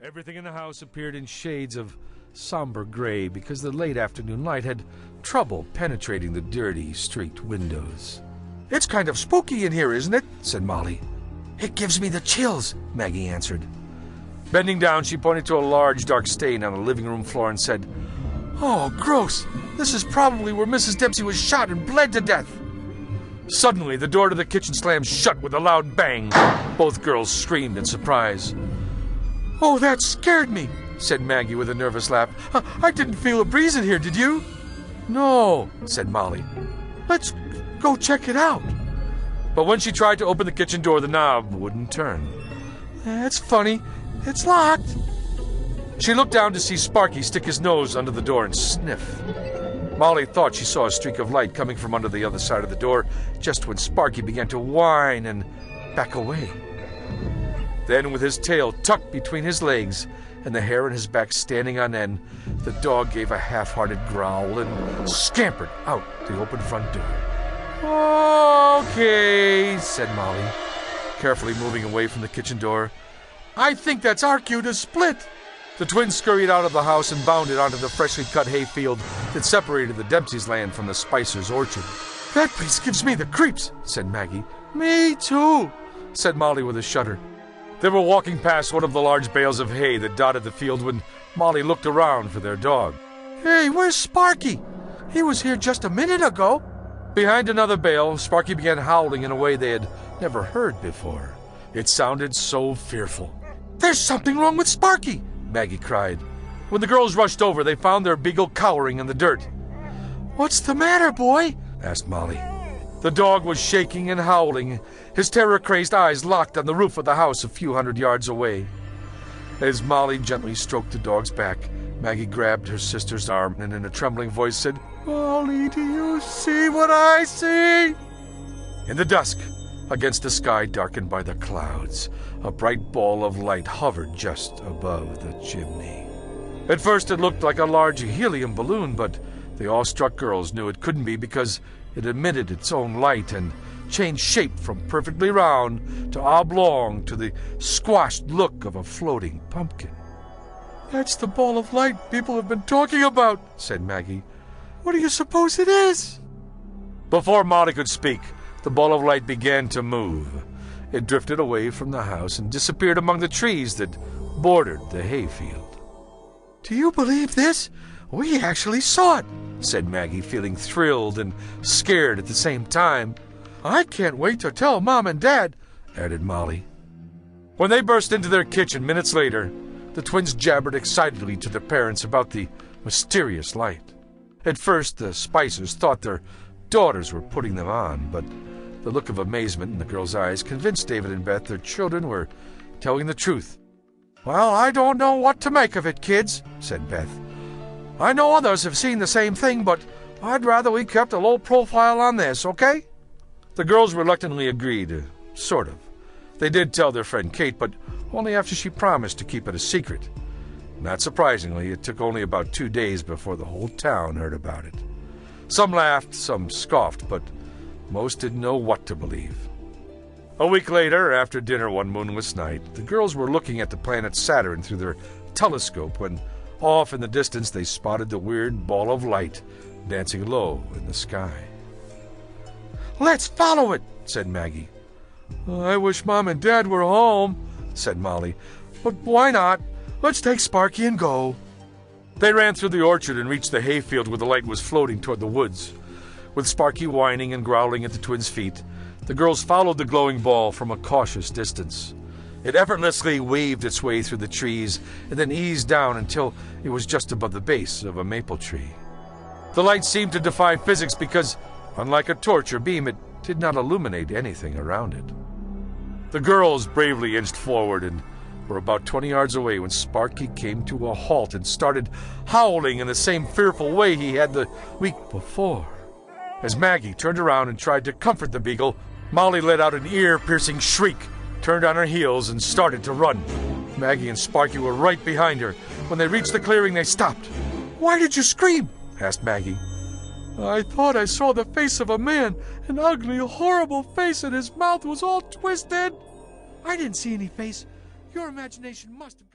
Everything in the house appeared in shades of somber gray because the late afternoon light had trouble penetrating the dirty, streaked windows. "It's kind of spooky in here, isn't it?" said Molly. "It gives me the chills," Maggie answered. Bending down, she pointed to a large, dark stain on the living room floor and said, "Oh, gross! This is probably where Mrs. Dempsey was shot and bled to death." Suddenly, the door to the kitchen slammed shut with a loud bang. Both girls screamed in surprise. "Oh, that scared me," said Maggie with a nervous laugh. "I didn't feel a breeze in here, did you?" "No," said Molly. "Let's go check it out." But when she tried to open the kitchen door, the knob wouldn't turn. "That's funny. It's locked." She looked down to see Sparky stick his nose under the door and sniff. Molly thought she saw a streak of light coming from under the other side of the door just when Sparky began to whine and back away. Then, with his tail tucked between his legs and the hair on his back standing on end, the dog gave a half-hearted growl and scampered out the open front door. "Okay," said Molly, carefully moving away from the kitchen door. "I think that's our cue to split." The twins scurried out of the house and bounded onto the freshly cut hayfield that separated the Dempsey's land from the Spicer's orchard. "That place gives me the creeps," said Maggie. "Me too," said Molly with a shudder. They were walking past one of the large bales of hay that dotted the field when Molly looked around for their dog. "Hey, where's Sparky? He was here just a minute ago." Behind another bale, Sparky began howling in a way they had never heard before. It sounded so fearful. "There's something wrong with Sparky!" Maggie cried. When the girls rushed over, they found their beagle cowering in the dirt. "What's the matter, boy?" asked Molly. The dog was shaking and howling, his terror-crazed eyes locked on the roof of the house a few hundred yards away. As Molly gently stroked the dog's back, Maggie grabbed her sister's arm and in a trembling voice said, "Molly, do you see what I see?" In the dusk, against a sky darkened by the clouds, a bright ball of light hovered just above the chimney. At first it looked like a large helium balloon, but the awestruck girls knew it couldn't be because it emitted its own light and changed shape from perfectly round to oblong to the squashed look of a floating pumpkin. "That's the ball of light people have been talking about," said Maggie. "What do you suppose it is?" Before Molly could speak, the ball of light began to move. It drifted away from the house and disappeared among the trees that bordered the hayfield. "Do you believe this? We actually saw it," said Maggie, feeling thrilled and scared at the same time. "I can't wait to tell Mom and Dad," added Molly. When they burst into their kitchen minutes later, the twins jabbered excitedly to their parents about the mysterious light. At first, the Spicers thought their daughters were putting them on, but the look of amazement in the girls' eyes convinced David and Beth their children were telling the truth. "Well, I don't know what to make of it, kids," said Beth. "I know others have seen the same thing, but I'd rather we kept a low profile on this, okay?" The girls reluctantly agreed, sort of. They did tell their friend Kate, but only after she promised to keep it a secret. Not surprisingly, it took only about 2 days before the whole town heard about it. Some laughed, some scoffed, but most didn't know what to believe. A week later, after dinner one moonless night, the girls were looking at the planet Saturn through their telescope when, off in the distance, they spotted the weird ball of light dancing low in the sky. "Let's follow it," said Maggie. "I wish Mom and Dad were home," said Molly. "But why not? Let's take Sparky and go." They ran through the orchard and reached the hayfield where the light was floating toward the woods. With Sparky whining and growling at the twins' feet, the girls followed the glowing ball from a cautious distance. It effortlessly waved its way through the trees and then eased down until it was just above the base of a maple tree. The light seemed to defy physics because, unlike a torch or beam, it did not illuminate anything around it. The girls bravely inched forward and were about 20 yards away when Sparky came to a halt and started howling in the same fearful way he had the week before. As Maggie turned around and tried to comfort the beagle, Molly let out an ear-piercing shriek, turned on her heels, and started to run. Maggie and Sparky were right behind her. When they reached the clearing, they stopped. "Why did you scream?" asked Maggie. "I thought I saw the face of a man, an ugly, horrible face, and his mouth was all twisted." "I didn't see any face. Your imagination must have got..."